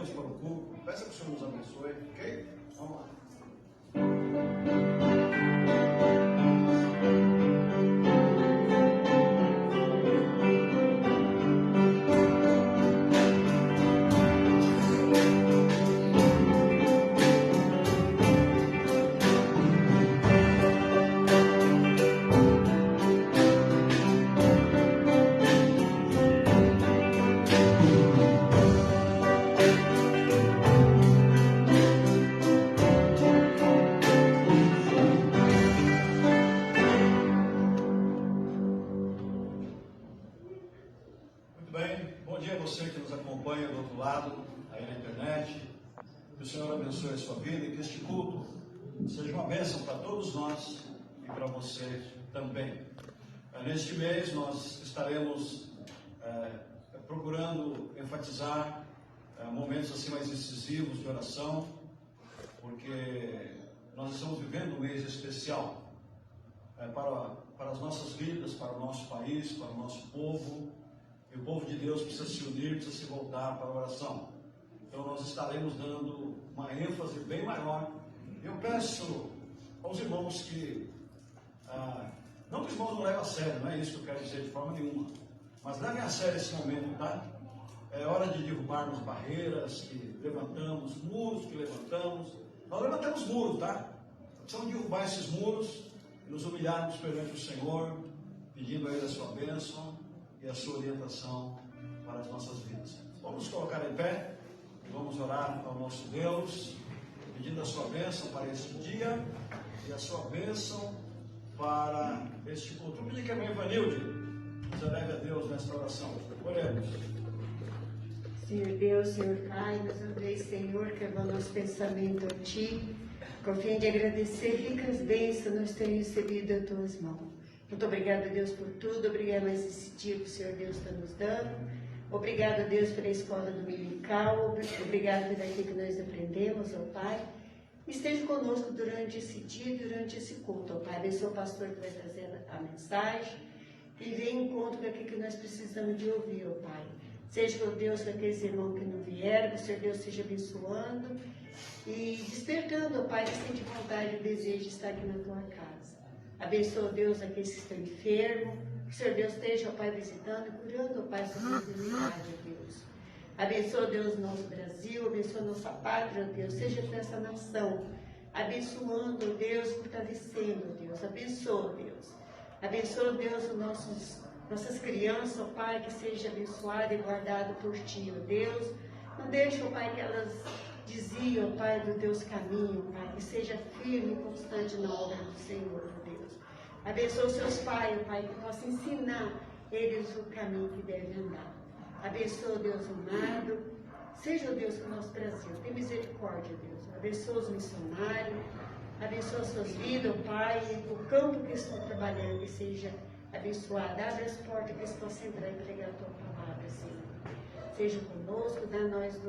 iremos para o culto. Peça que o Senhor nos abençoe, ok? Vamos lá. Abençoe a sua vida e que este culto seja uma bênção para todos nós e para você também. Neste mês nós estaremos procurando enfatizar momentos assim mais decisivos de oração, porque nós estamos vivendo um mês especial para as nossas vidas, para o nosso país, para o nosso povo, e o povo de Deus precisa se unir, precisa se voltar para a oração. Então nós estaremos dando uma ênfase bem maior. Eu peço aos irmãos que, não que os irmãos não levem a sério, não é isso que eu quero dizer de forma nenhuma, mas levem a sério esse momento, tá? É hora de derrubarmos barreiras que levantamos, muros que levantamos. Nós levantamos muros, tá? Precisamos derrubar esses muros e nos humilharmos perante o Senhor, pedindo a Ele a sua bênção e a sua orientação para as nossas vidas. Vamos nos colocar em pé. Vamos orar ao nosso Deus, pedindo a sua bênção para este dia e a sua bênção para este culto. Me diga, irmã Ivanilde, nos eleve a Deus nesta oração. Oremos. Senhor Deus, Senhor Pai, mais uma vez, Senhor, que leva o nosso pensamento a Ti, com o fim de agradecer ricas bênçãos nós temos recebido das Tuas mãos. Muito obrigada, Deus, por tudo. Obrigada mais esse dia que o Senhor Deus está nos dando. Obrigado, Deus, pela escola dominical. Obrigado por aquilo que nós aprendemos, ó Pai. Esteja conosco durante esse dia e durante esse culto, ó Pai. Abençoa o pastor que vai trazer a mensagem e venha em encontro com aquilo que nós precisamos de ouvir, ó Pai. Seja, ó Deus, com aqueles irmãos que não vieram, que o Senhor Deus esteja abençoando e despertando, ó Pai, que sente vontade e desejo de estar aqui na Tua casa. Abençoa, Deus, aqueles que estão enfermos. Que o Senhor Deus esteja, ó Pai, visitando e curando, ó Pai, essa enfermidade, ó Deus. Abençoa, Deus, nosso Brasil, abençoa nossa pátria, ó Deus, seja dessa nação, abençoando, ó Deus, fortalecendo, ó Deus, abençoa, Deus. Abençoa, Deus, nossas crianças, ó Pai, que seja abençoada e guardada por Ti, ó Deus. Não deixe, ó Pai, que elas desviem, ó Pai, do Deus caminho, ó Pai, que seja firme e constante na obra do Senhor, ó Deus. Abençoa os seus pais, Pai, que possa ensinar eles o caminho que devem andar. Abençoa, Deus amado. Seja, Deus, com o nosso Brasil. Tem misericórdia, Deus. Abençoa os missionários. Abençoa as suas vidas, Pai. O campo que estão trabalhando, que seja abençoado. Abre as portas que eles possam entrar e pregar a Tua palavra, Senhor. Seja conosco, dá a nós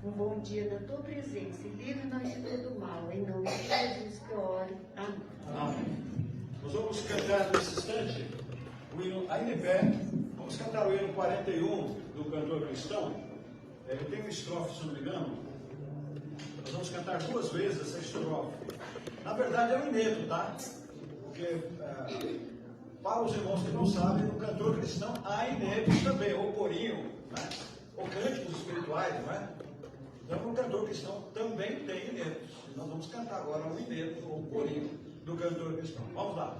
um bom dia na Tua presença. E livre-nos de todo mal. Em nome de Jesus que eu oro. Amém. Amém. Nós vamos cantar nesse instante o hino ainda em pé. Vamos cantar o hino 41 do cantor cristão. Ele tem uma estrofe, se não me engano. Nós vamos cantar 2 vezes essa estrofe. Na verdade é um inédito, tá? Porque para os irmãos que não sabem, no cantor cristão há inéditos também, ou corinho, né? Ou cânticos espirituais, não é? Então no cantor cristão também tem inéditos. Nós vamos cantar agora o inédito, ou corinho do cantor cristão. Vamos lá.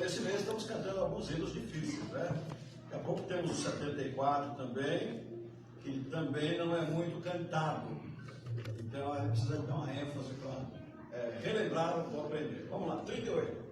Esse mês estamos cantando alguns hinos difíceis, né? Daqui a pouco temos o 74 também, que também não é muito cantado. Então a gente precisa dar uma ênfase para relembrar ou aprender. Vamos lá, 38.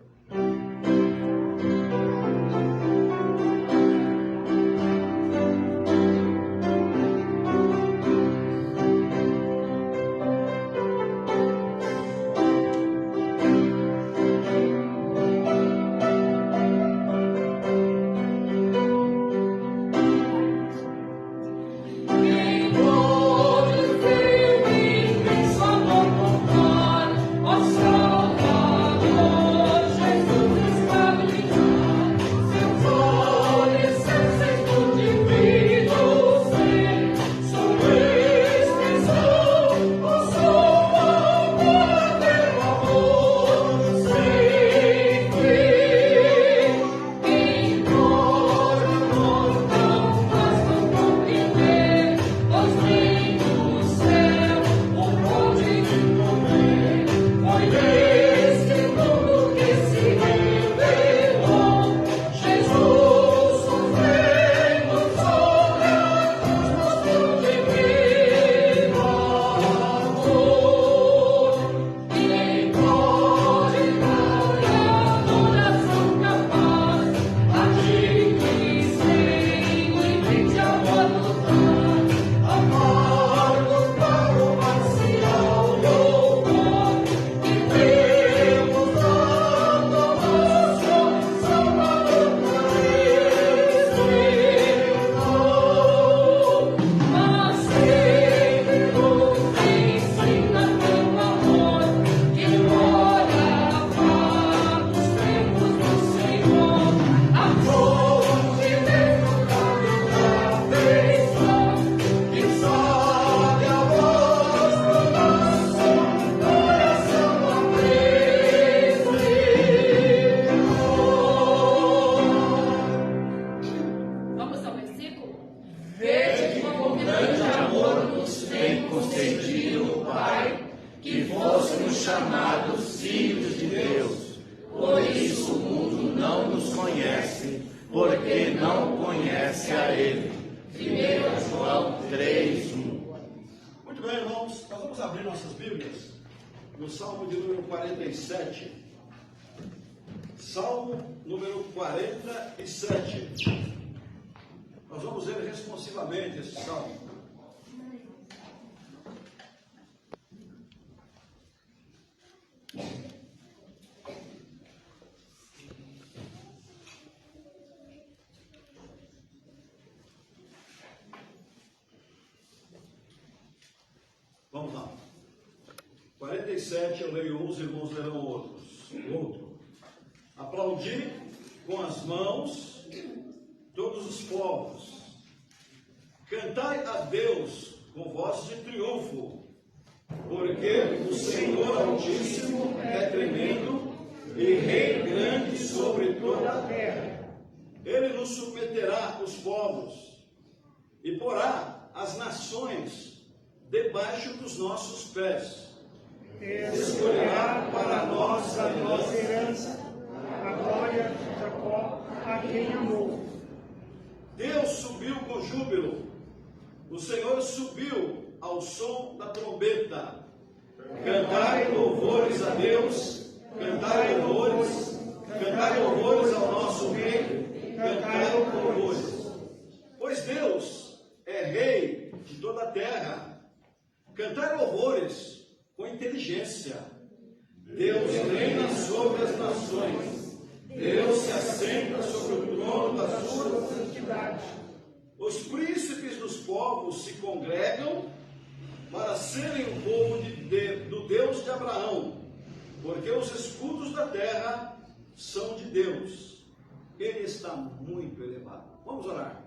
No Salmo de número 47. Salmo número 47. Nós vamos ler responsivamente esse salmo. Vamos lá. 47, eu leio uns, irmãos lerão outro. Aplaudi com as mãos todos os povos. Cantai a Deus com voz de triunfo, porque o Senhor Altíssimo é tremendo e Rei grande sobre toda a terra. Ele nos submeterá os povos e porá as nações debaixo dos nossos pés. Escolherá para nós a nossa herança, a glória de Jacó, a quem amou. Deus subiu com júbilo, o Senhor subiu ao som da trombeta. Cantai louvores a Deus, cantai louvores ao nosso Rei, cantai louvores. Pois Deus é rei de toda a terra. Cantai louvores com inteligência. Deus reina sobre as nações. Deus se assenta sobre o trono da sua santidade. Os príncipes dos povos se congregam para serem o povo do Deus de Abraão, porque os escudos da terra são de Deus. Ele está muito elevado. Vamos orar.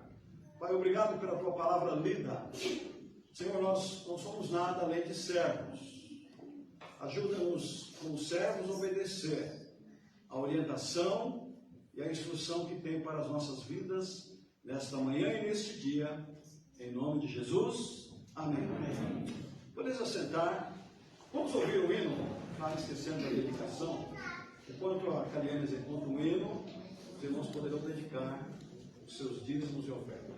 Pai, obrigado pela tua palavra lida. Senhor, nós não somos nada além de servos. Ajuda-nos, como servos, a obedecer a orientação e a instrução que tem para as nossas vidas nesta manhã e neste dia, em nome de Jesus. Amém. Podeis assentar. Vamos ouvir o hino, não esquecendo a dedicação. Enquanto a Caliane executa o hino, os irmãos poderão dedicar os seus dízimos e ofertas.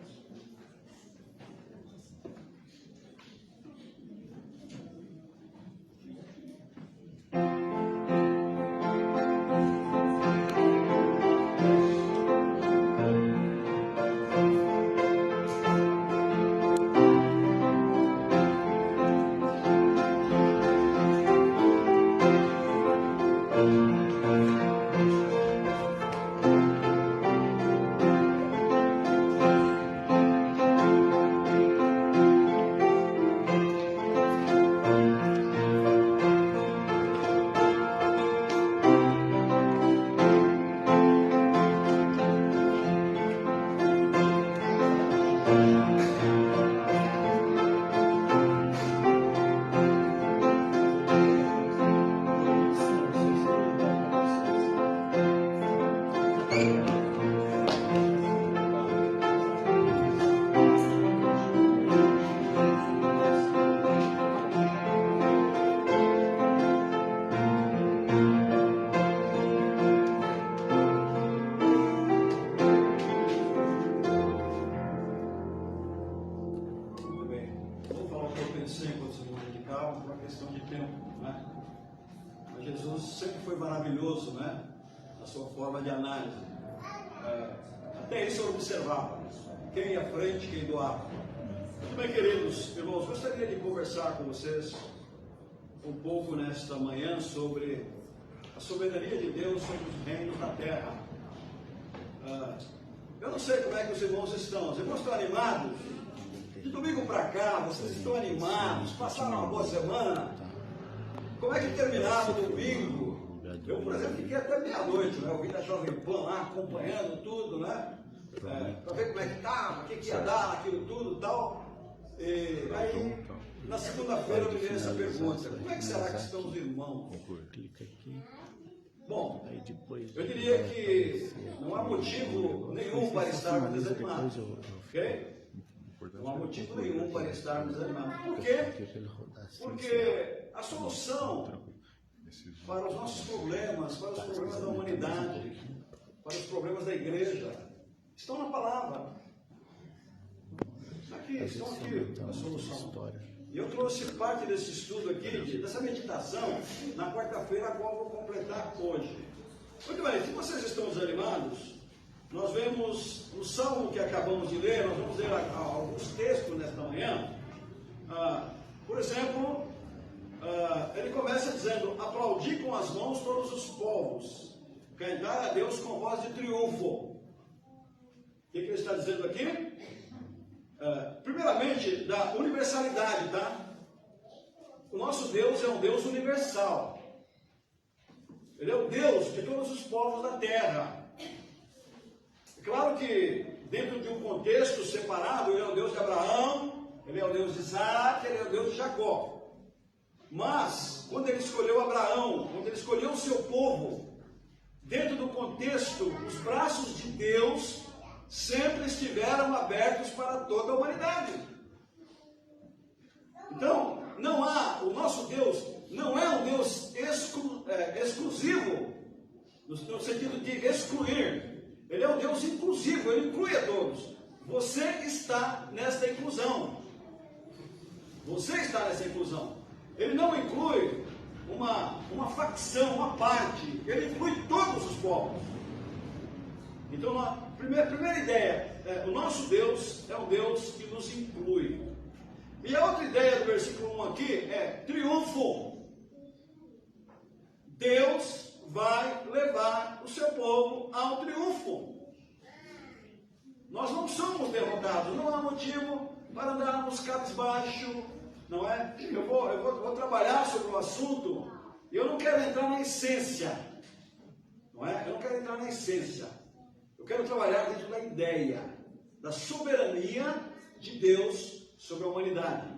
Até isso eu observava, quem ia à frente, quem doava. Muito bem, queridos irmãos, gostaria de conversar com vocês um pouco nesta manhã sobre a soberania de Deus sobre os reinos da terra. Eu não sei como é que os irmãos estão. Os irmãos estão animados? De domingo para cá, vocês estão animados? Passaram uma boa semana? Como é que terminaram o domingo? Eu, por exemplo, fiquei até meia-noite, né? Eu vim da Jovem Pan lá, acompanhando tudo, né? Para ver como é que estava, o que ia dar, aquilo tudo e tal. E aí, na segunda-feira, eu me dei essa pergunta: como é que será que estão os irmãos? Bom, eu diria que não há motivo nenhum para estarmos desanimados. Ok? Não há motivo nenhum para estarmos desanimados. Por quê? Porque a solução para os nossos problemas, para os problemas da humanidade, para os problemas da igreja, estão na palavra. Estão aqui a solução. E eu trouxe parte desse estudo aqui, dessa meditação, na quarta-feira, a qual eu vou completar hoje. Muito bem, se vocês estão desanimados, nós vemos no Salmo que acabamos de ler, nós vamos ler alguns textos nesta manhã. Por exemplo, ele começa dizendo: aplaudi com as mãos todos os povos, cantar a Deus com voz de triunfo. O que ele está dizendo aqui? Primeiramente, da universalidade, tá? O nosso Deus é um Deus universal. Ele é o Deus de todos os povos da terra. É claro que, dentro de um contexto separado, ele é o Deus de Abraão, ele é o Deus de Isaac, ele é o Deus de Jacó. Mas, quando ele escolheu Abraão, quando ele escolheu o seu povo, dentro do contexto, os braços de Deus sempre estiveram abertos para toda a humanidade. Então, o nosso Deus não é um Deus exclusivo, no sentido de excluir. Ele é um Deus inclusivo, ele inclui a todos. Você está nesta inclusão. Você está nessa inclusão. Ele não inclui uma facção, uma parte. Ele inclui todos os povos. Então, a primeira ideia, o nosso Deus é um Deus que nos inclui. E a outra ideia do versículo 1 aqui é triunfo. Deus vai levar o seu povo ao triunfo. Nós não somos derrotados, não há motivo para andarmos cabisbaixo, não é? Eu vou trabalhar sobre o assunto e eu não quero entrar na essência, não é? Eu não quero entrar na essência. Eu quero trabalhar dentro da ideia da soberania de Deus sobre a humanidade.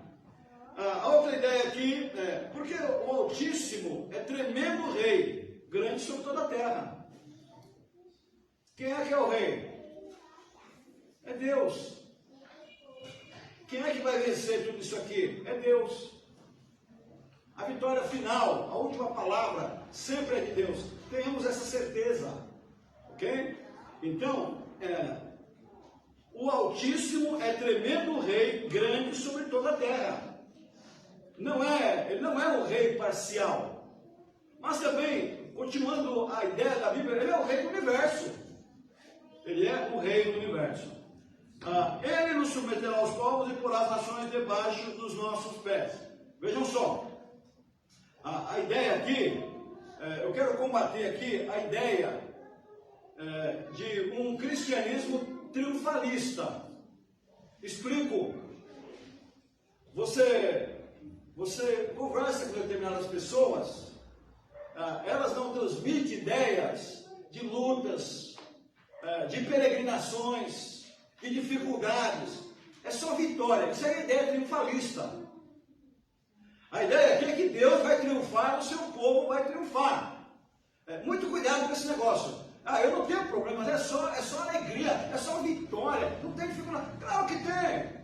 A outra ideia aqui é, porque o Altíssimo é tremendo rei, grande sobre toda a terra. Quem é que é o rei? É Deus. Quem é que vai vencer tudo isso aqui? É Deus. A vitória final, a última palavra, sempre é de Deus. Tenhamos essa certeza. Ok? Então, o Altíssimo é tremendo rei, grande sobre toda a terra. Ele não é um rei parcial. Mas também, continuando a ideia da Bíblia, ele é o rei do universo. Ele é o rei do universo. Ele nos submeterá aos povos e porá as nações debaixo dos nossos pés. Vejam só. A ideia aqui, eu quero combater aqui a ideia de um cristianismo triunfalista. Explico. Você conversa com determinadas pessoas, elas não transmitem ideias de lutas, de peregrinações, de dificuldades. É só vitória. Isso é a ideia triunfalista. A ideia aqui é que Deus vai triunfar, o seu povo vai triunfar. Muito cuidado com esse negócio. Eu não tenho problemas, é só alegria, é só vitória. Não tem dificuldade. Claro que tem.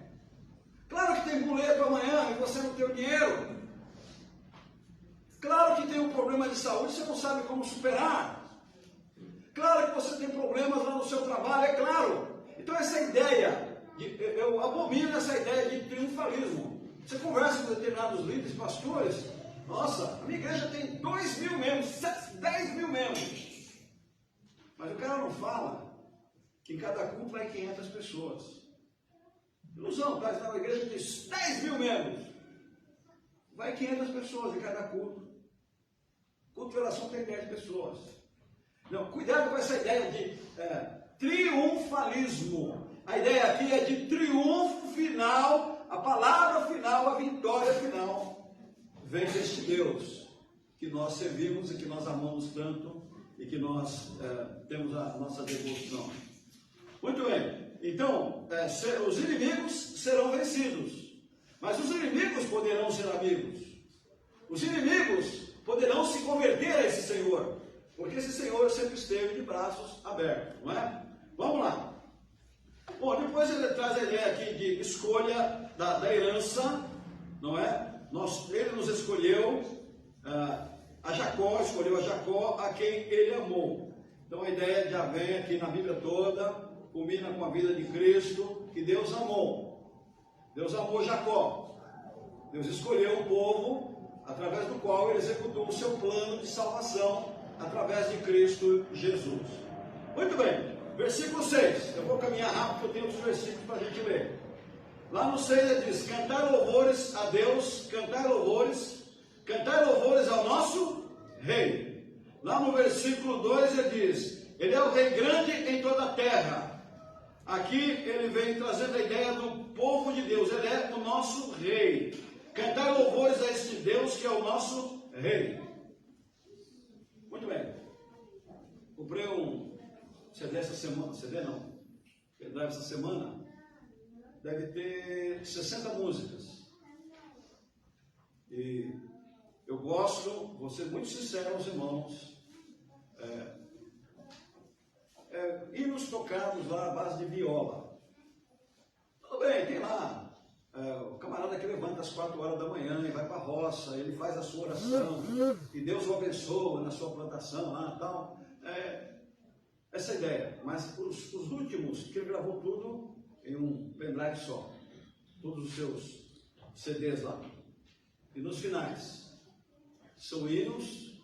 Claro que tem boleto amanhã e você não tem o dinheiro. Claro que tem um problema de saúde e você não sabe como superar. Claro que você tem problemas lá no seu trabalho, é claro. Então essa ideia, eu abomino essa ideia de triunfalismo. Você conversa com determinados líderes, pastores, nossa, a minha igreja tem 2.000 membros, 10.000 membros. Mas o cara não fala que em cada culto vai 500 pessoas. Ilusão, tá? A igreja tem 10.000 membros. Vai 500 pessoas em cada culto. Culto de oração tem 10 pessoas. Não, cuidado com essa ideia de triunfalismo. A ideia aqui é de triunfo final, a palavra final, a vitória final, vem deste Deus que nós servimos e que nós amamos tanto e que nós temos a nossa devoção. Muito bem, então, os inimigos serão vencidos, mas os inimigos poderão ser amigos. Os inimigos poderão se converter a esse Senhor, porque esse Senhor sempre esteve de braços abertos, não é? Vamos lá. Bom, depois ele traz a ideia aqui de escolha da herança, não é? Ele nos escolheu, escolheu a Jacó, a quem ele amou. Então a ideia já vem aqui na Bíblia toda, combina com a vida de Cristo, que Deus amou. Deus amou Jacó. Deus escolheu um povo através do qual ele executou o seu plano de salvação através de Cristo Jesus. Muito bem, versículo 6. Eu vou caminhar rápido, porque eu tenho outros versículos para a gente ler. Lá no 6 ele diz: cantar louvores a Deus, cantar louvores ao nosso Rei. Lá no versículo 2 ele diz: ele é o Rei grande em toda a terra. Aqui ele vem trazendo a ideia do povo de Deus, ele é o nosso Rei. Cantar louvores a este Deus que é o nosso Rei. Muito bem. Comprei um CD essa semana, pendrive essa semana, deve ter 60 músicas. E eu gosto, vou ser muito sincero aos irmãos, hinos tocados lá à base de viola. Tudo bem, tem lá o camarada que levanta às 4 horas da manhã e vai para a roça, ele faz a sua oração, e Deus o abençoa na sua plantação lá e tal. Essa ideia, mas os últimos, que ele gravou tudo em um pendrive só, todos os seus CDs lá. E nos finais, são hinos,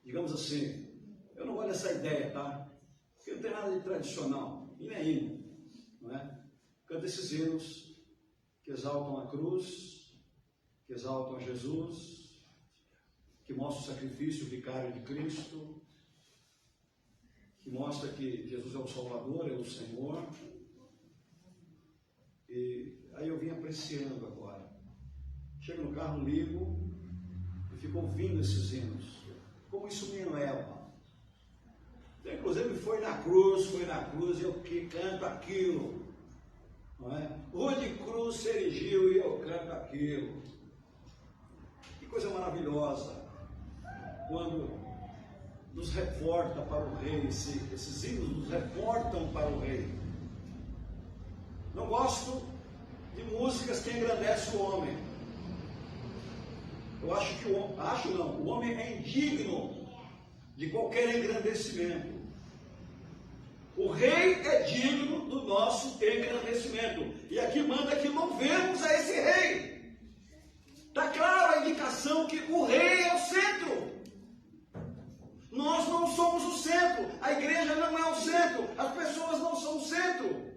digamos assim, eu não gosto dessa ideia, tá? Porque não tem nada de tradicional, hino é hino. não é? Canta esses hinos que exaltam a cruz, que exaltam a Jesus, que mostram o sacrifício vicário de Cristo, que mostra que Jesus é o Salvador, é o Senhor. E aí eu vim apreciando agora. Chego no carro, ligo e fico ouvindo esses hinos. Como isso me eleva. Inclusive foi na cruz, e eu que canto aquilo. Não é? Rua de cruz se erigiu e eu canto aquilo. Que coisa maravilhosa. Quando nos reporta para o Rei, esses hinos nos reportam para o Rei. Não gosto de músicas que engrandecem o homem. Eu acho que o homem é indigno de qualquer engrandecimento. O Rei é digno do nosso engrandecimento. E aqui manda que louvemos a esse Rei. Está clara a indicação que o Rei é o centro. Nós não somos o centro. A igreja não é o centro. As pessoas não são o centro.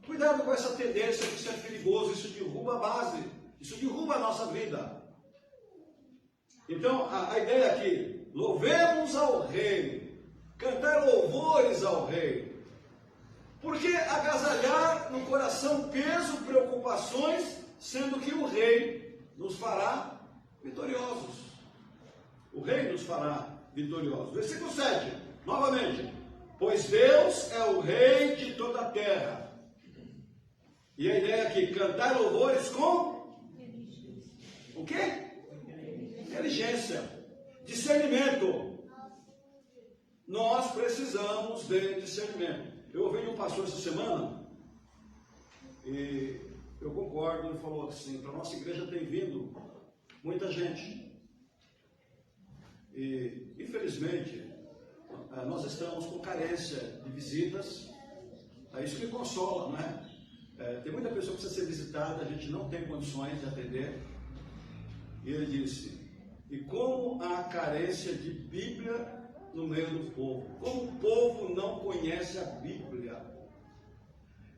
Cuidado com essa tendência que isso é perigoso. Isso derruba a base. Isso derruba a nossa vida. Então, a ideia aqui, louvemos ao Rei. Cantar louvores ao Rei. Por que agasalhar no coração peso, preocupações, sendo que o Rei nos fará vitoriosos? O Rei nos fará vitoriosos. Versículo 7, novamente. Pois Deus é o Rei de toda a terra. E a ideia aqui, cantar louvores com o quê? Inteligência, discernimento. Nós precisamos de discernimento. Eu ouvi um pastor essa semana, e eu concordo, ele falou assim, para a nossa igreja tem vindo muita gente. E, infelizmente, nós estamos com carência de visitas. Isso me consola, não é? Tem muita pessoa que precisa ser visitada, a gente não tem condições de atender. E ele disse, e como há carência de Bíblia no meio do povo? Como o povo não conhece a Bíblia?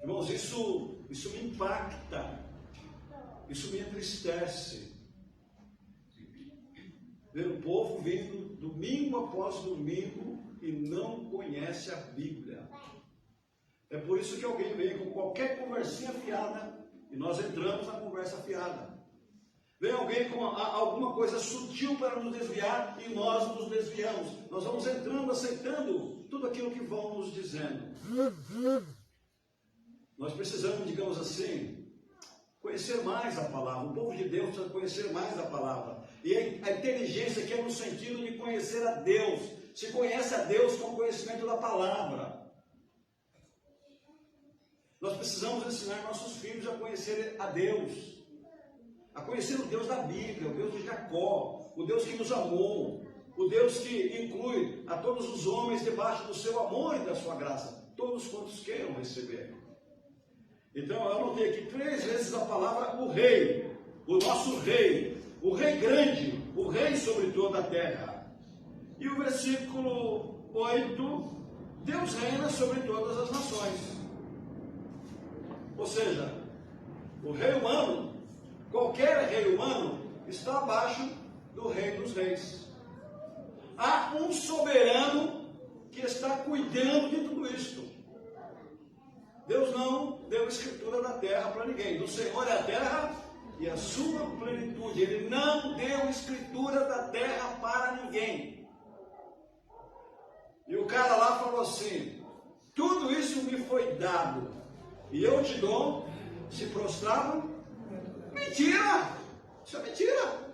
Irmãos, isso me impacta, isso me entristece. Ver o povo vindo domingo após domingo e não conhece a Bíblia. É por isso que alguém vem com qualquer conversinha fiada e nós entramos na conversa fiada. Vem alguém com alguma coisa sutil para nos desviar e nós nos desviamos. Nós vamos entrando, aceitando tudo aquilo que vão nos dizendo. Nós precisamos, digamos assim, conhecer mais a palavra. O povo de Deus precisa conhecer mais a palavra. E a inteligência que é no sentido de conhecer a Deus. Se conhece a Deus com o conhecimento da palavra. Nós precisamos ensinar nossos filhos a conhecer a Deus. A conhecer o Deus da Bíblia, o Deus de Jacó, o Deus que nos amou, o Deus que inclui a todos os homens debaixo do seu amor e da sua graça, todos quantos queiram receber. Então eu anotei aqui 3 vezes a palavra o Rei, o nosso Rei, o Rei grande, o Rei sobre toda a terra. E o versículo 8, Deus reina sobre todas as nações. Ou seja, o rei humano, qualquer rei humano, está abaixo do Rei dos Reis. Há um soberano que está cuidando de tudo isto. Deus não deu escritura da terra para ninguém. Do Senhor é a terra e a sua plenitude. Ele não deu escritura da terra para ninguém. E o cara lá falou assim, tudo isso me foi dado e eu te dou, se prostravam. Mentira! Isso é mentira!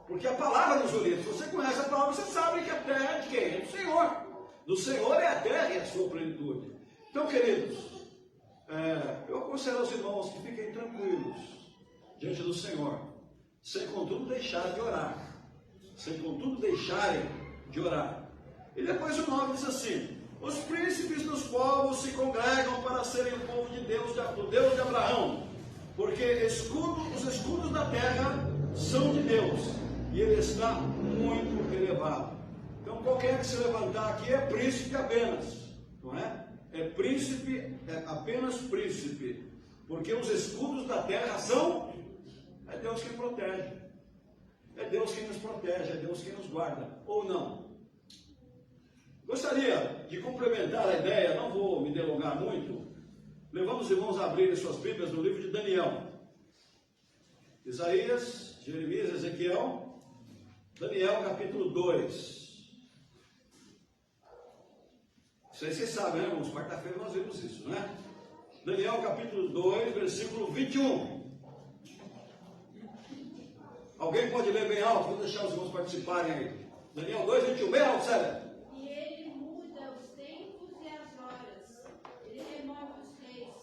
Porque a palavra nos orienta. Se você conhece a palavra, você sabe que a terra é de quem? É do Senhor. Do Senhor é a terra e a sua plenitude. Então, queridos, eu aconselho aos irmãos que fiquem tranquilos diante do Senhor, sem contudo deixar de orar. Sem contudo deixarem de orar. E depois o 9 diz assim, os príncipes dos povos se congregam para serem o povo de Deus, do Deus de Abraão. Porque os escudos da terra são de Deus, e ele está muito elevado. Então qualquer que se levantar aqui é príncipe apenas, não é? É príncipe, é apenas príncipe, porque os escudos da terra são, é Deus que protege, é Deus que nos protege, é Deus que nos guarda, ou não? Gostaria de complementar a ideia, não vou me delongar muito, levamos os irmãos a abrirem suas Bíblias no livro de Daniel, Isaías, Jeremias, Ezequiel, Daniel capítulo 2. Isso aí vocês sabem, né, irmãos? Quarta-feira nós vimos isso, né? Daniel capítulo 2, versículo 21. Alguém pode ler bem alto? Vou deixar os irmãos participarem aí. Daniel 2, 21, bem alto, Célia. E ele muda os tempos e as horas. Ele remove os reis,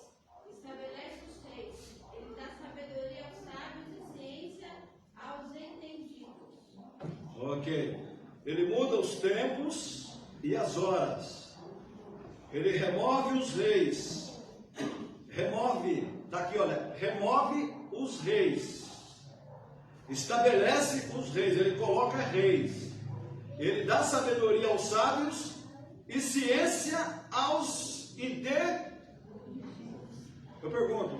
estabelece os reis. Ele dá sabedoria aos sábios e ciência aos entendidos. Ok. Ele muda os tempos e as horas. Ele remove os reis. Remove, está aqui, olha, remove os reis. Estabelece os reis, ele coloca reis. Ele dá sabedoria aos sábios e ciência aos inteligentes. Eu pergunto,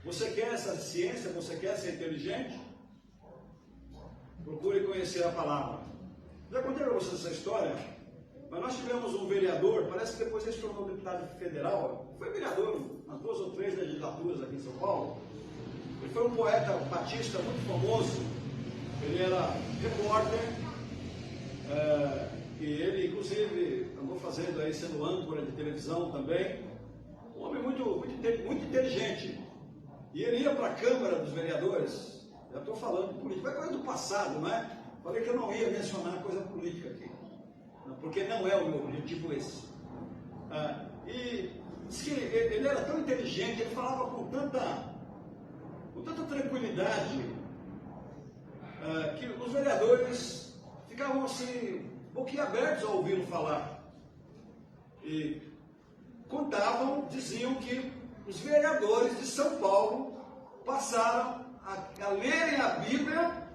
você quer essa ciência? Você quer ser inteligente? Procure conhecer a palavra. Já contei para vocês essa história? Mas nós tivemos um vereador, parece que depois ele se tornou deputado federal, foi vereador nas 2 ou 3 legislaturas aqui em São Paulo. Ele foi um poeta batista muito famoso, ele era repórter, e ele inclusive andou fazendo aí, sendo âncora de televisão também, um homem muito inteligente. E ele ia para a Câmara dos Vereadores, já estou falando de política, vai coisa do passado, não é? Falei que eu não ia mencionar coisa política aqui, porque não é o meu objetivo esse. E diz que ele era tão inteligente, ele falava com tanta tranquilidade, que os vereadores ficavam assim, boquiabertos ao ouvi-lo falar. E contavam, diziam que os vereadores de São Paulo passaram a lerem a Bíblia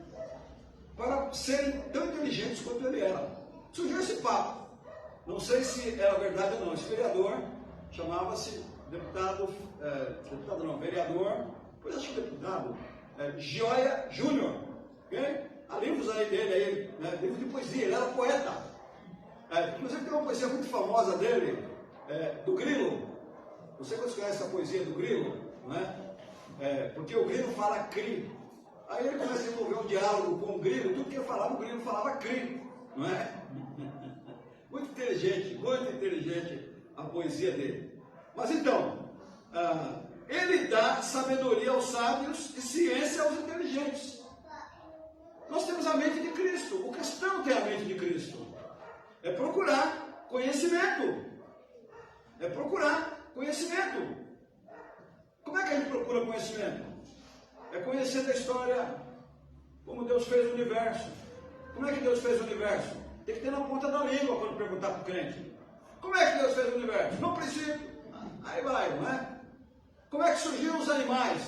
para serem tão inteligentes quanto ele era. Surgiu esse papo. Não sei se era verdade ou não. Esse vereador chamava-se vereador, depois acho que deputado, Gioia Júnior. Okay? Há livros aí dele, aí, né? Livros de poesia, ele era poeta. Inclusive tem uma poesia muito famosa dele, do Grilo. Não sei quantos conhecem a poesia do Grilo, não é? Porque o Grilo fala cri. Aí ele começa a desenvolver um diálogo com o Grilo, tudo que ele falava, o Grilo falava cri, não é? Muito inteligente a poesia dele. Mas então, ele dá sabedoria aos sábios e ciência aos inteligentes. Nós temos a mente de Cristo, o cristão tem a mente de Cristo. É procurar conhecimento. Como é que a gente procura conhecimento? É conhecendo a história, como Deus fez o universo. Como é que Deus fez o universo? Tem que ter na ponta da língua quando perguntar para o crente. Como é que Deus fez o universo? No princípio. Aí vai, não é? Como é que surgiram os animais?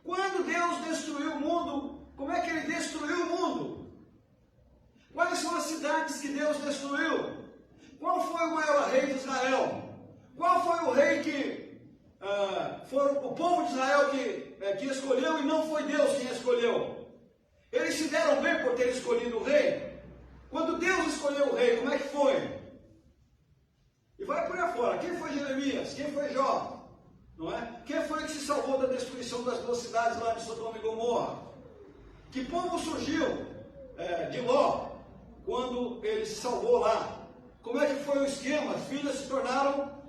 Quando Deus destruiu o mundo, como é que Ele destruiu o mundo? Quais são as cidades que Deus destruiu? Qual foi o maior rei de Israel? Qual foi o rei que foi o povo de Israel que escolheu e não foi Deus quem escolheu? Eles se deram bem por ter escolhido o rei? Quando Deus escolheu o rei, como é que foi? E vai por aí fora. Quem foi Jeremias? Quem foi Jó? Não é? Quem foi que se salvou da destruição das 2 cidades lá de Sodoma e Gomorra? Que povo surgiu de Ló quando ele se salvou lá? Como é que foi o esquema? As filhas se tornaram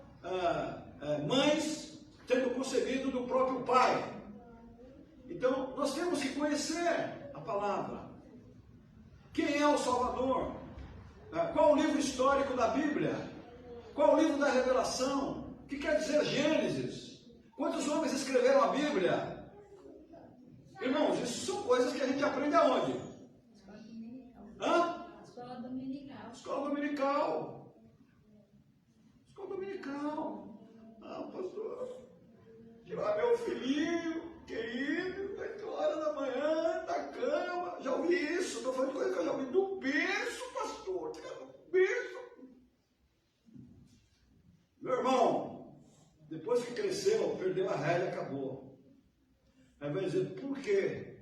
mães, tendo concebido do próprio pai. Então, nós temos que conhecer a palavra. Quem é o Salvador? Qual o livro histórico da Bíblia? Qual o livro da Revelação? O que quer dizer Gênesis? Quantos homens escreveram a Bíblia? Irmãos, isso são coisas que a gente aprende aonde? Escola dominical. Escola dominical. Escola dominical. Pastor, tirar meu filhinho querido, 8 horas da manhã, da cama. Já ouvi isso, estou falando de coisa que eu já ouvi do berço, pastor. Do berço. depois que cresceu, perdeu a raiva e acabou. Aí vai dizer, por quê?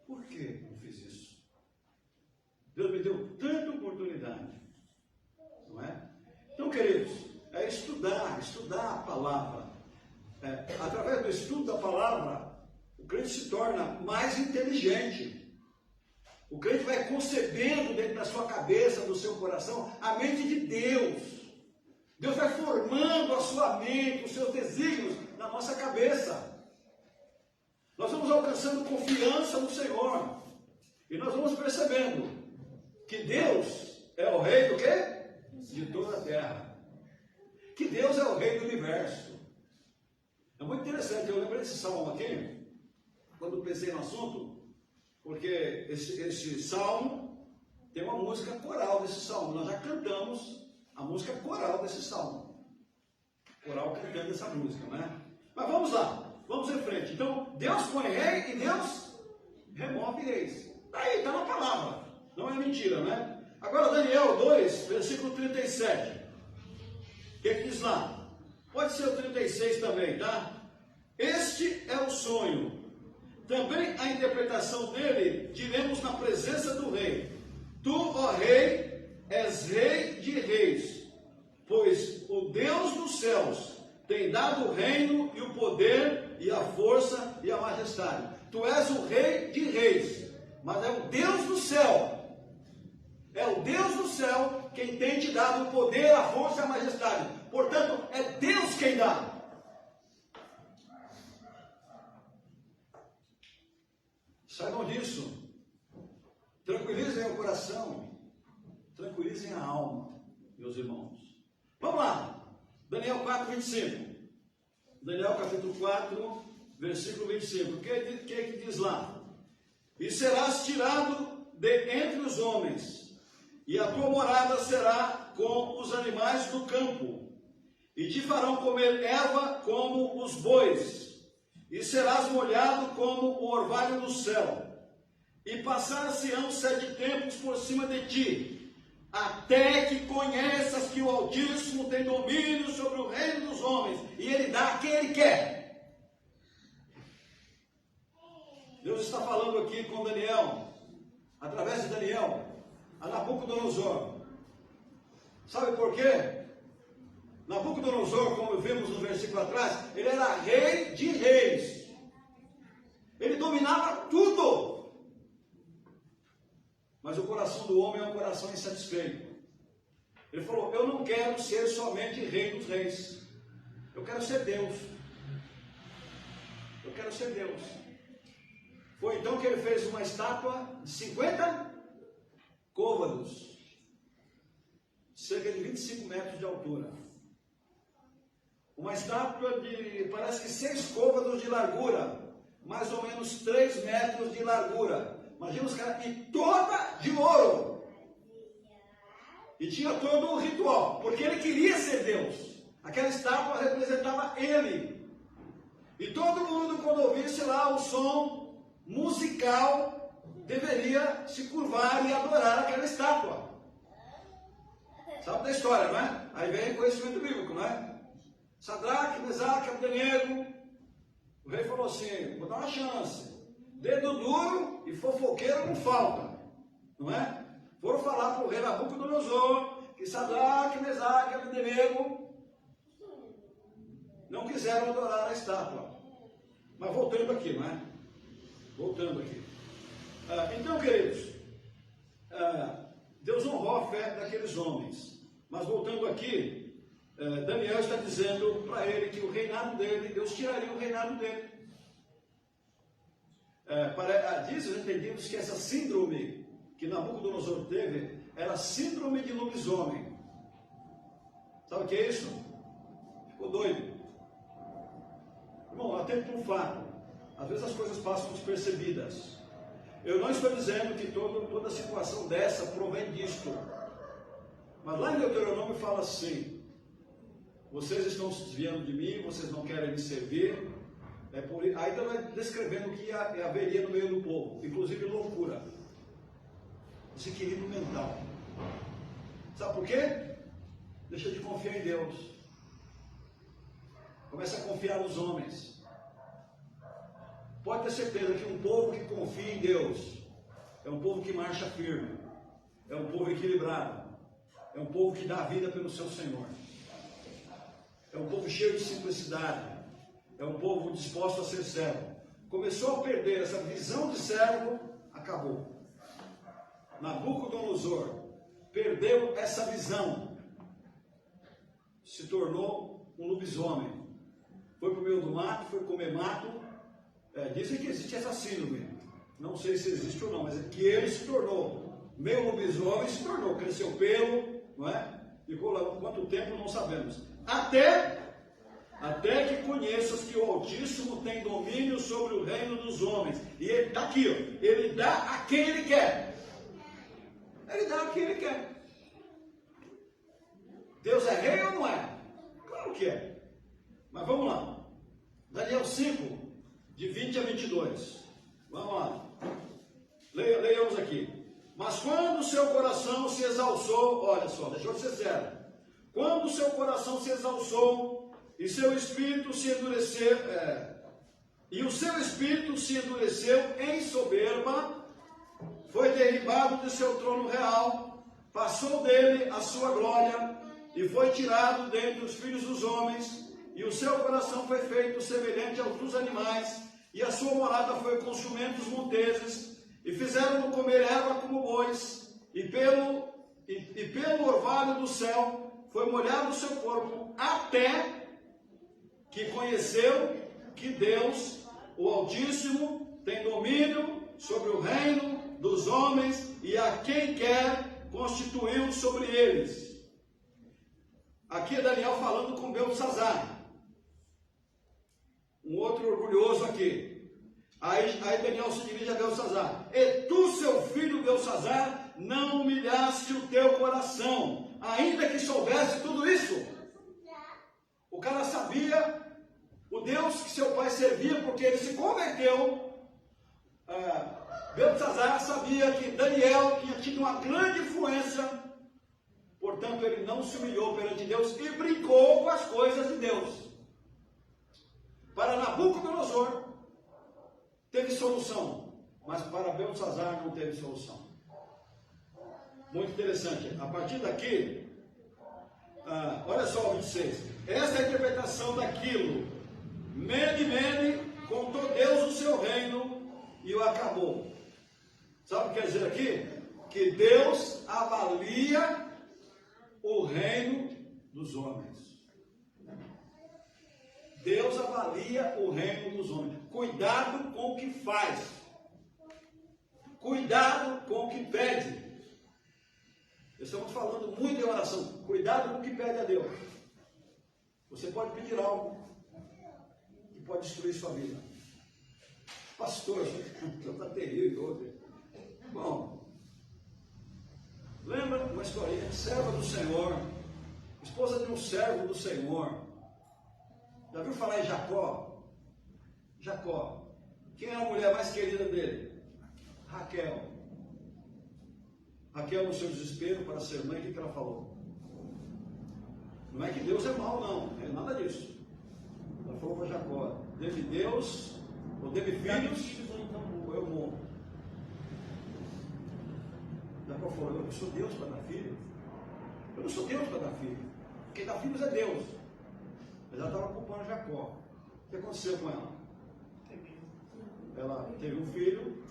Por que eu fiz isso? Deus me deu tanta oportunidade, não é? Então, queridos, é estudar a palavra. Através do estudo da palavra, o crente se torna mais inteligente. O crente vai concebendo dentro da sua cabeça, do seu coração, a mente de Deus. Deus vai formando a sua mente, os seus desígnios na nossa cabeça. Nós vamos alcançando confiança no Senhor. E nós vamos percebendo que Deus é o rei do quê? De toda a terra. Que Deus é o rei do universo. É muito interessante, eu lembrei desse salmo aqui, quando pensei no assunto, porque esse salmo tem uma música coral desse salmo. Nós já cantamos a música coral desse salmo. Coral cantando essa música, né? Mas vamos lá, vamos em frente. Então, Deus põe rei e Deus remove reis. Aí, está na palavra, não é mentira, né? Agora, Daniel 2, versículo 37. O que diz lá? Pode ser o 36 também, tá? Este é o sonho. Também a interpretação dele diremos na presença do rei. Tu, ó rei, és rei de reis, pois o Deus dos céus tem dado o reino e o poder e a força e a majestade. Tu és o rei de reis, mas é o Deus do céu. É o Deus do céu quem tem te dado o poder, a força e a majestade. Portanto, é Deus quem dá. Saibam disso. Tranquilizem o coração. Tranquilizem a alma, meus irmãos. Vamos lá. Daniel 4, 25. Daniel capítulo 4, versículo 25. O que diz lá? E serás tirado de entre os homens, e a tua morada será com os animais do campo, e te farão comer erva como os bois, e serás molhado como o orvalho do céu, e passar-se-ão 7 tempos por cima de ti, até que conheças que o Altíssimo tem domínio sobre o reino dos homens, e ele dá a quem ele quer. Deus está falando aqui com Daniel, através de Daniel, a Nabucodonosor. Sabe por quê? Nabucodonosor, como vimos no versículo atrás, ele era rei de reis. Ele dominava tudo. Mas o coração do homem é um coração insatisfeito. Ele falou, eu não quero ser somente rei dos reis. Eu quero ser Deus. Eu quero ser Deus. Foi então que ele fez uma estátua de 50 côvados, cerca de 25 metros de altura. Uma estátua de, parece que 6 côvados de largura, mais ou menos 3 metros de largura. Imagina os caras, e toda de ouro. E tinha todo um ritual, porque ele queria ser Deus. Aquela estátua representava ele. E todo mundo, quando ouvisse lá o som musical, deveria se curvar e adorar aquela estátua. Sabe da história, não é? Aí vem o conhecimento bíblico, não é? Sadraque, Mesaque, Abdenego. O rei falou assim, vou dar uma chance. Dedo duro e fofoqueiro não falta, não é? Foram falar para o rei Nabucodonosor que Sadraque, Mesaque, Abdenego não quiseram adorar a estátua. Mas voltando aqui, não é? Voltando aqui. Então, queridos, Deus honrou a fé daqueles homens. Mas voltando aqui, Daniel está dizendo para ele que o reinado dele, Deus tiraria o reinado dele. Diz os entendidos que essa síndrome que Nabucodonosor teve era síndrome de lobisomem. Sabe o que é isso? Ficou doido. Irmão, atento para um fato. Às vezes as coisas passam despercebidas. Eu não estou dizendo que toda situação dessa provém disto. Mas lá em Deuteronômio fala assim: vocês estão se desviando de mim, vocês não querem me servir. Aí está descrevendo o que haveria no meio do povo, inclusive loucura, desequilíbrio mental. Sabe por quê? Deixa de confiar em Deus. Começa a confiar nos homens. Pode ter certeza que um povo que confia em Deus é um povo que marcha firme, é um povo equilibrado, é um povo que dá a vida pelo seu Senhor, é um povo cheio de simplicidade, é um povo disposto a ser servo. Começou a perder essa visão de servo, acabou. Nabucodonosor perdeu essa visão, se tornou um lobisomem, foi para o meio do mato, foi comer mato. Dizem que existe assassino mesmo, não sei se existe ou não, mas é que ele se tornou meio lobisomem, se tornou, cresceu pelo, não é? Ficou lá quanto tempo não sabemos, até que conheças que o Altíssimo tem domínio sobre o reino dos homens, e ele está aqui, ó, ele dá a quem ele quer. Ele dá a quem ele quer. Deus é rei ou não é? Claro que é. Mas vamos lá. Daniel 5, de 20 a 22. Vamos lá. Leiamos aqui. Mas quando o seu coração se exalçou, olha só, deixa eu ser sério. Quando o seu coração se exalçou e seu espírito se endureceu, e o seu espírito se endureceu em soberba, foi derribado de seu trono real, passou dele a sua glória, e foi tirado dentre os filhos dos homens, e o seu coração foi feito semelhante aos dos animais, e a sua morada foi com os jumentos monteses, e fizeram-no comer erva como bois, e pelo orvalho do céu foi molhado o seu corpo, até que conheceu que Deus, o Altíssimo, tem domínio sobre o reino dos homens, e a quem quer constituiu sobre eles. Aqui é Daniel falando com Beltesazar, um outro orgulhoso aqui. Aí Daniel se dirige a Beltesazar: e tu, seu filho Beltesazar, não humilhaste o teu coração, ainda que soubesse tudo isso. O cara sabia o Deus que seu pai servia, porque ele se converteu. Beltesazar sabia que Daniel tinha tido uma grande influência, portanto ele não se humilhou perante Deus e brincou com as coisas de Deus. Para Nabucodonosor teve solução, mas para Beltesazar não teve solução. Muito interessante. A partir daqui, olha só o 26. Essa é a interpretação daquilo. Mene, contou Deus o seu reino e o acabou. Sabe o que quer dizer aqui? Que Deus avalia o reino dos homens. Deus avalia o reino dos homens. Cuidado com o que faz. Cuidado com o que pede. Estamos falando muito em oração. Cuidado com o que pede a Deus. Você pode pedir algo que pode destruir sua vida. Pastor, está terrível hoje. Bom, lembra uma historinha? Serva do Senhor, esposa de um servo do Senhor. Já viu falar em Jacó? Jacó. Quem era a mulher mais querida dele? Raquel. Raquel, no seu desespero para ser mãe, o que ela falou? Não é que Deus é mau, não. É nada disso. Ela falou para Jacó: dê-me Deus, ou dê-me filhos, ou eu morro. Jacó falou: eu não sou Deus para dar filho. Eu não sou Deus para dar filho. Quem dá filhos é Deus. Mas ela estava culpando Jacó. O que aconteceu com ela? Ela teve um filho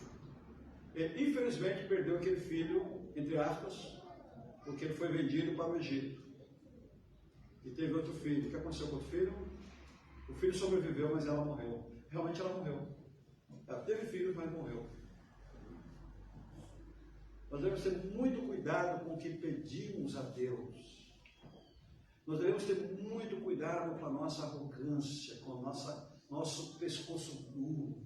e infelizmente perdeu aquele filho, entre aspas, porque ele foi vendido para o Egito. E teve outro filho. O que aconteceu com o outro filho? O filho sobreviveu, mas ela morreu. Realmente ela morreu. Ela teve filhos, mas morreu. Nós devemos ter muito cuidado com o que pedimos a Deus. Nós devemos ter muito cuidado com a nossa arrogância, com o nosso pescoço duro.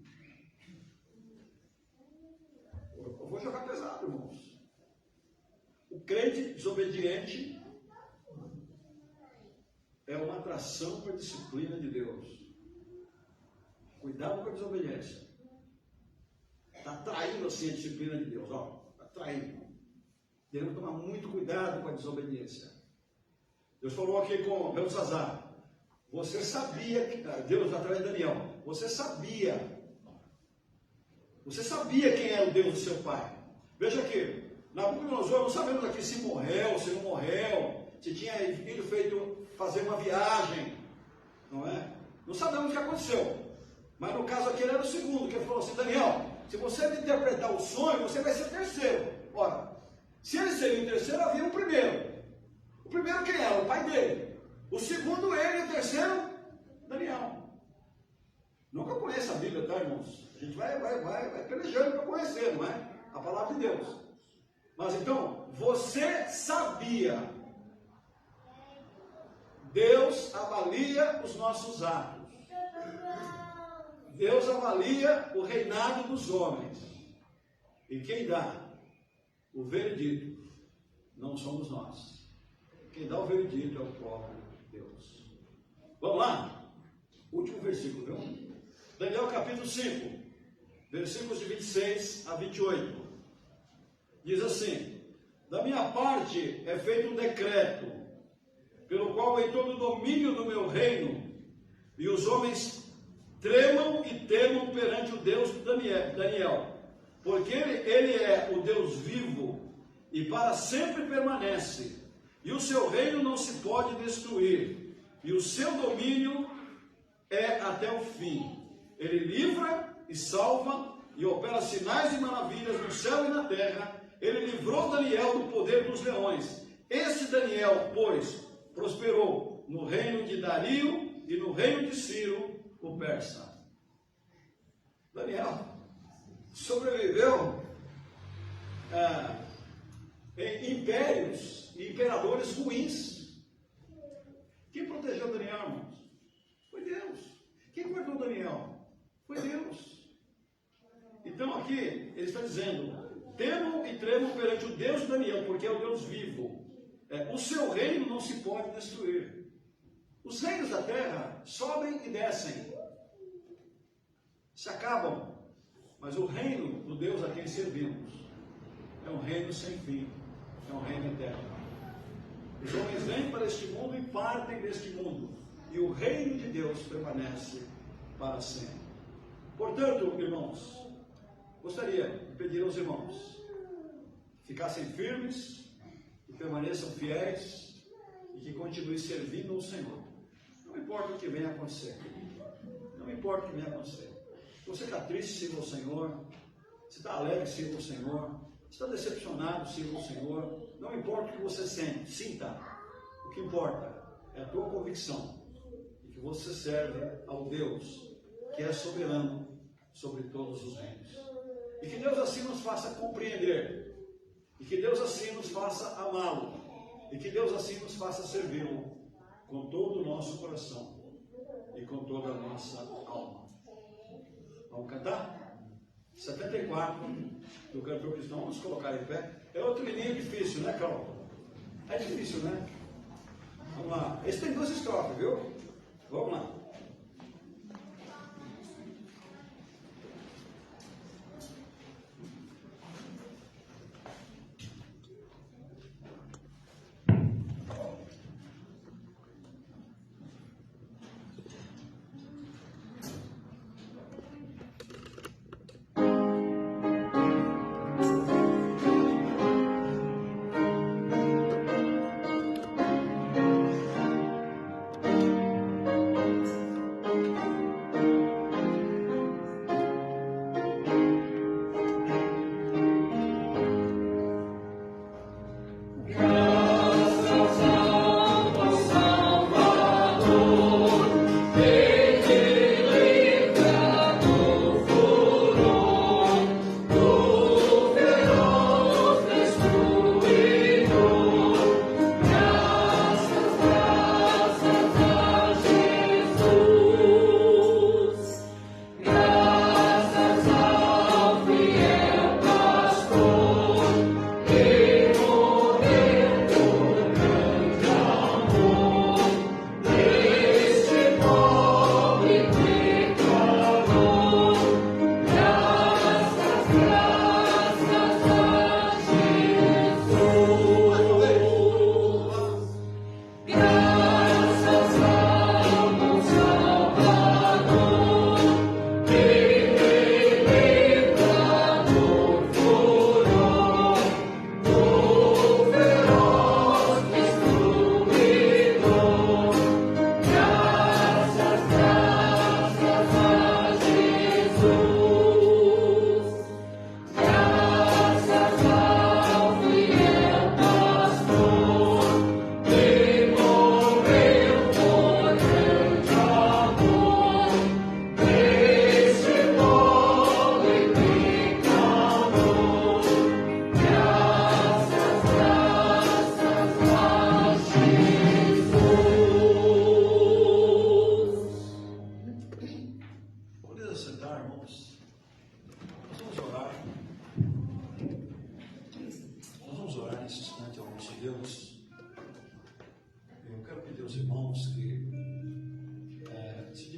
Eu vou jogar pesado, irmãos. O crente desobediente é uma atração para a disciplina de Deus. Cuidado com a desobediência. Está traindo assim a disciplina de Deus, ó. Está traindo. Devemos tomar muito cuidado com a desobediência. Deus falou aqui com Beltesazar: você sabia que Deus através de Daniel, você sabia quem era o Deus do seu pai. Veja aqui, Nabucodonosor, não sabemos aqui se morreu, se não morreu, se tinha ido fazer uma viagem, não é? Não sabemos o que aconteceu. Mas no caso aqui ele era o segundo, que ele falou assim: Daniel, se você me interpretar o sonho, você vai ser terceiro. Ora, se ele seria o terceiro, havia o primeiro. O primeiro quem era? O pai dele. O segundo ele e o terceiro, Daniel. Nunca conheço a Bíblia, tá, irmãos? A gente vai pelejando para conhecer, não é? A palavra de Deus. Mas então, você sabia. Deus avalia os nossos atos. Deus avalia o reinado dos homens. E quem dá o veredito não somos nós. Quem dá o veredito é o próprio Deus. Vamos lá? Último versículo, viu? Daniel capítulo 5, versículos de 26 a 28. Diz assim: da minha parte é feito um decreto, pelo qual em todo o domínio do meu reino, e os homens tremam e temam perante o Deus de Daniel, porque ele é o Deus vivo e para sempre permanece, e o seu reino não se pode destruir, e o seu domínio é até o fim. Ele livra e salva e opera sinais e maravilhas no céu e na terra. Ele livrou Daniel do poder dos leões. Esse Daniel, pois, prosperou no reino de Dario e no reino de Ciro, o persa. Daniel sobreviveu em impérios e imperadores ruins. Quem protegeu Daniel, irmãos? Foi Deus. Quem guardou Daniel? Foi Deus. Então aqui ele está dizendo: temam e tremam perante o Deus de Daniel, porque é o Deus vivo. O seu reino não se pode destruir. Os reinos da terra sobem e descem, se acabam, mas o reino do Deus a quem servimos é um reino sem fim, é um reino eterno. Os homens vêm para este mundo e partem deste mundo, e o reino de Deus permanece para sempre. Portanto, irmãos, gostaria de pedir aos irmãos que ficassem firmes, que permaneçam fiéis e que continuem servindo ao Senhor. Não importa o que venha acontecer. Não importa o que venha acontecer. Se você está triste, sirva ao Senhor. Se está alegre, sirva ao Senhor. Se está decepcionado, sirva ao Senhor. Não importa o que você sinta. O que importa é a tua convicção de que você serve ao Deus que é soberano sobre todos os reinos. E que Deus assim nos faça compreender. E que Deus assim nos faça amá-lo. E que Deus assim nos faça servi-lo com todo o nosso coração e com toda a nossa alma. Vamos cantar? 74 do cantor cristão. Vamos colocar em pé. É outro menino difícil, né, Carol? É difícil, né? Vamos lá. Esse tem 2 estrofes, viu? Vamos lá.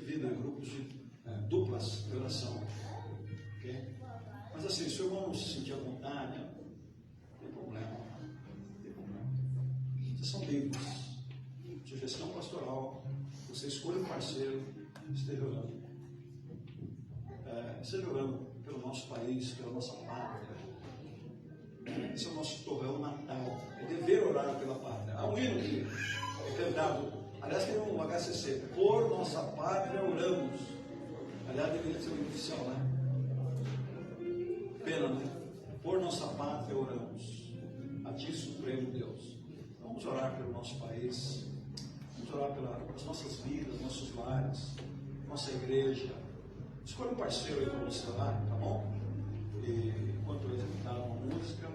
divida em grupos de duplas de oração. Okay? Mas assim, se o irmão não se sentir à vontade, não tem problema. Não tem problema. Vocês são livres. Sugestão pastoral. Você escolhe um parceiro, esteja orando. Esteja orando pelo nosso país, pela nossa pátria. Esse é o nosso torrão natal. É dever orar pela pátria. Há um hino que é cantado. Aliás, tem um HCC. Por nossa pátria oramos. Aliás, deveria ser o oficial, né? Pena, né? Por nossa pátria oramos. A ti, Supremo Deus. Vamos orar pelo nosso país. Vamos orar pelas nossas vidas, nossos lares, nossa igreja. Escolha um parceiro aí para você orar, tá bom? E enquanto eu executar uma música,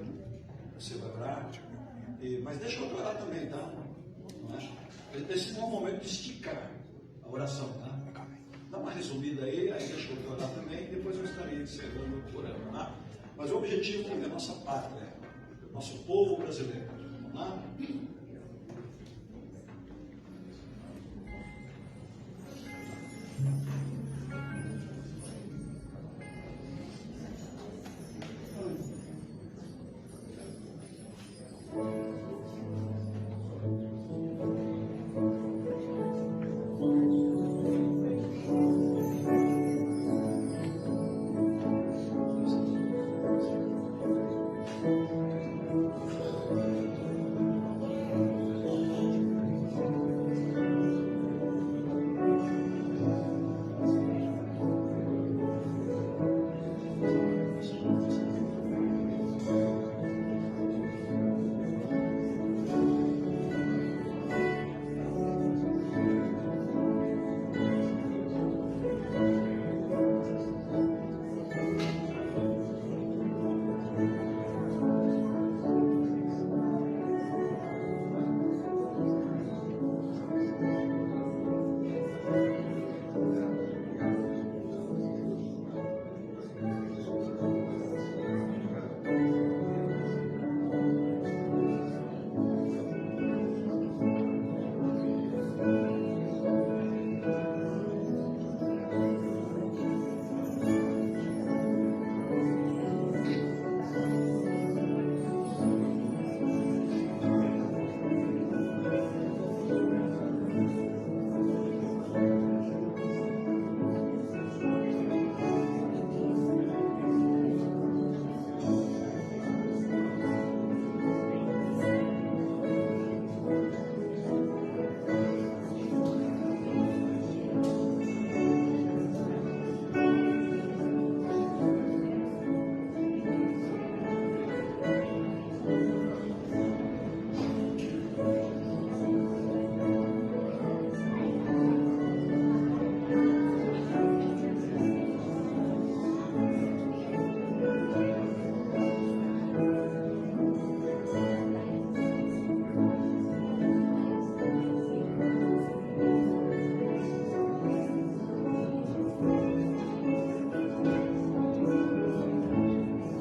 você vai orar. Mas deixa eu orar também, tá? Não é? Esse não é o momento de esticar a oração, tá? Dá uma resumida aí deixa eu orar também, e depois eu estarei encerrando orando, tá? Mas o objetivo é a nossa pátria, nosso povo brasileiro. Vamos lá?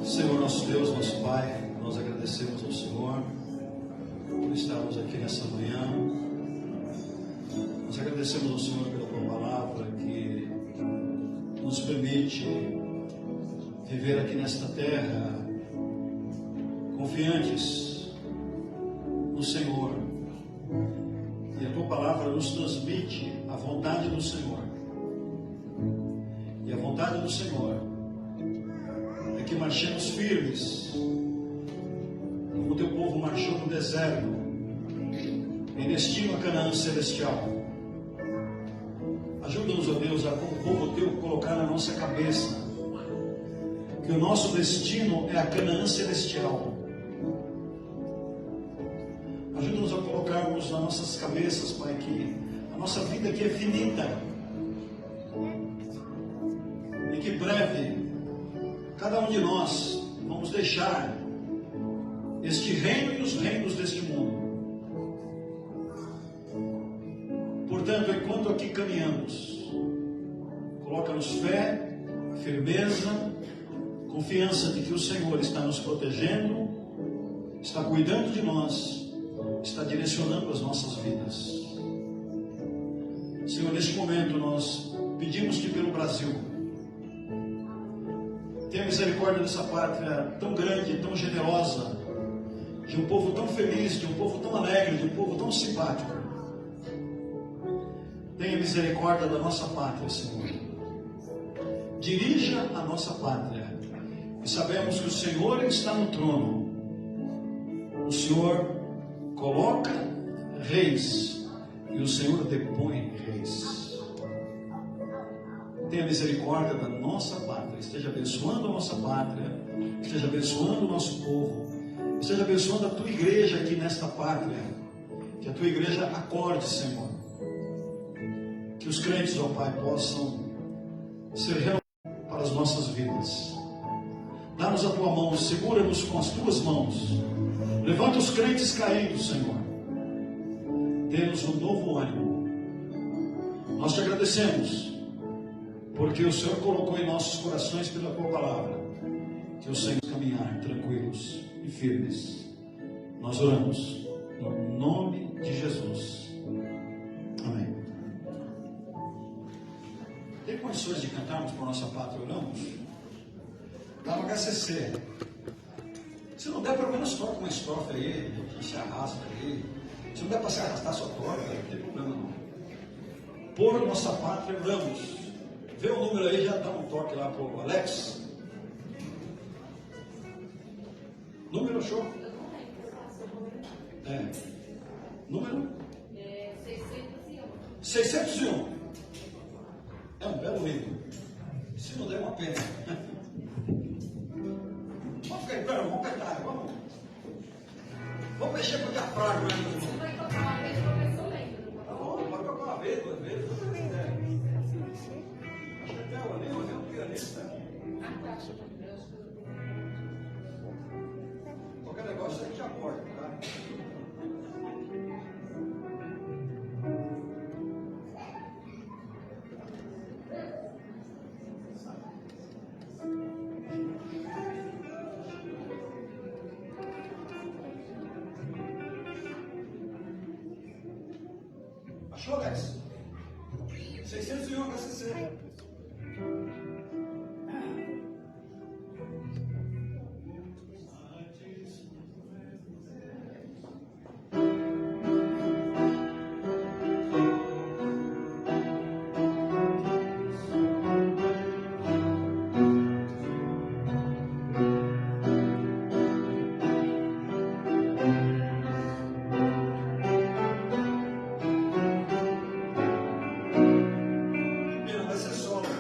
Senhor nosso Deus, nosso Pai, nós agradecemos ao Senhor por estarmos aqui nessa manhã. Nós agradecemos ao Senhor pela Tua palavra que nos permite viver aqui nesta terra confiantes no Senhor. E a Tua palavra nos transmite a vontade do Senhor. E a vontade do Senhor que marchemos firmes, como o teu povo marchou no deserto, em destino a Canaã celestial. Ajuda-nos, ó Deus, a como povo teu colocar na nossa cabeça que o nosso destino é a Canaã celestial. Ajuda-nos a colocarmos nas nossas cabeças, Pai, que a nossa vida aqui é finita e que breve cada um de nós vamos deixar este reino e os reinos deste mundo. Portanto, enquanto aqui caminhamos, coloca-nos fé, firmeza, confiança de que o Senhor está nos protegendo, está cuidando de nós, está direcionando as nossas vidas. Senhor, neste momento nós pedimos-te pelo Brasil. Tenha misericórdia dessa pátria tão grande, tão generosa, de um povo tão feliz, de um povo tão alegre, de um povo tão simpático. Tenha misericórdia da nossa pátria, Senhor. Dirija a nossa pátria. E sabemos que o Senhor está no trono. O Senhor coloca reis e o Senhor depõe reis. Tenha misericórdia da nossa pátria. Esteja abençoando a nossa pátria. Esteja abençoando o nosso povo. Esteja abençoando a tua igreja aqui nesta pátria. Que a tua igreja acorde, Senhor. Que os crentes, ó Pai, possam ser reunidos para as nossas vidas. Dá-nos a tua mão, segura-nos com as tuas mãos. Levanta os crentes caídos, Senhor. Dê-nos um novo ânimo. Nós te agradecemos, porque o Senhor colocou em nossos corações pela tua palavra, que o Senhor caminhar tranquilos e firmes. Nós oramos no nome de Jesus. Amém. Tem condições de cantarmos por nossa pátria, oramos? Dá no HCC. Se não der, pelo menos toca uma estrofe aí, a gente se arrasta aí. Se não der para se arrastar, só toca, não tem problema não. Por nossa pátria, oramos. Vê o número aí, já dá um toque lá para o Alex. Número, show? Número? 601. 601. É um belo livro. Se não der, uma pena. Vamos ficar em pé, vamos cantar, vamos. Vamos mexer com o diafragma. Você vai tocar uma vez, começou lendo. Pode tocar uma vez, duas vezes. Acho que até o Aninho é um pianista. Qualquer negócio a gente aborda, tá? Achou, Alex? 601 HCC. Vai ser solo.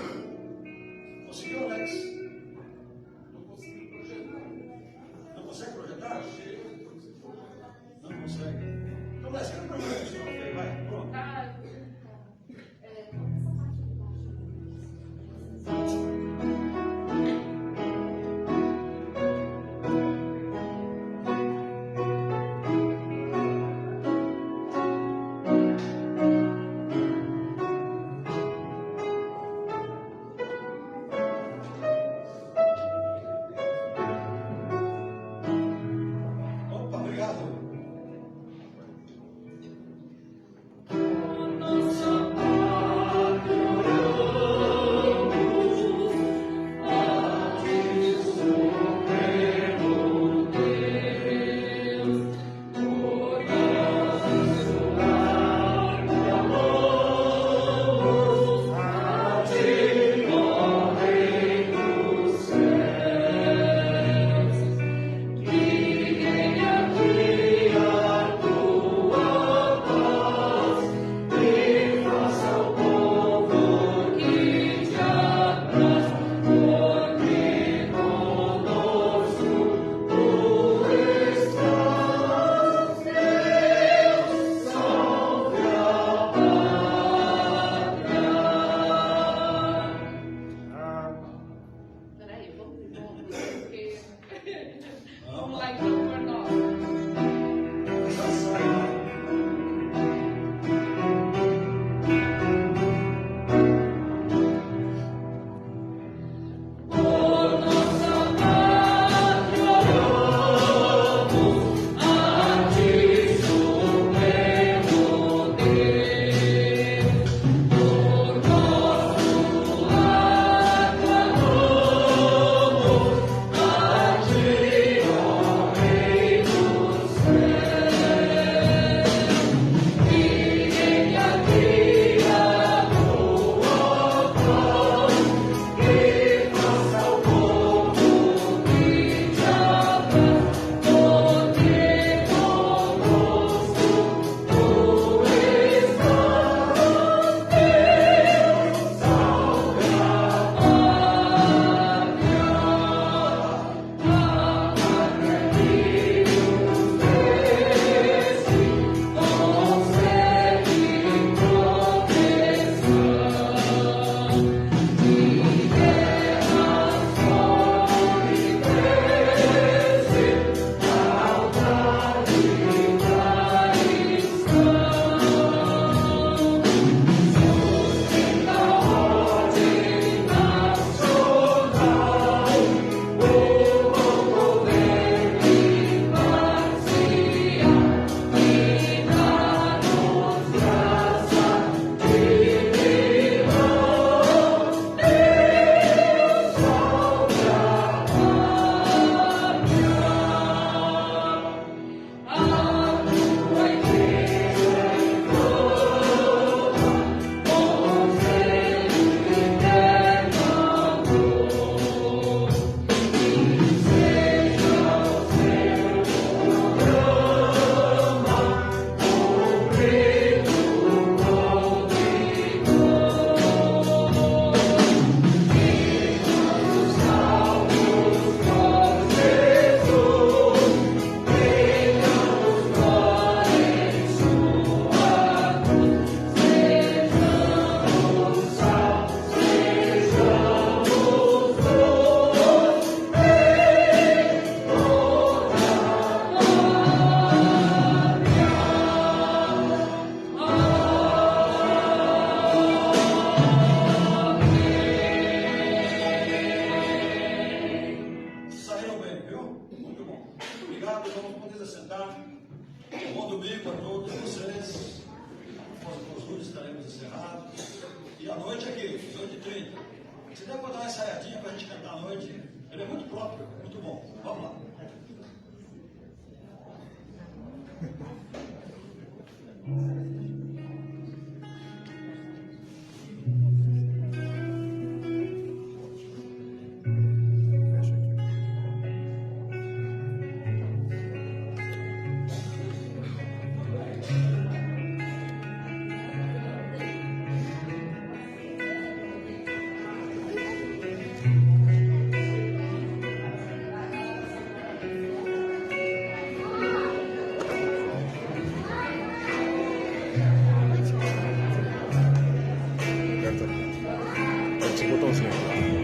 aqui, 18h30. Se der para dar uma ensaiadinha para a gente cantar à noite, ele é muito próprio, muito bom. Vamos lá.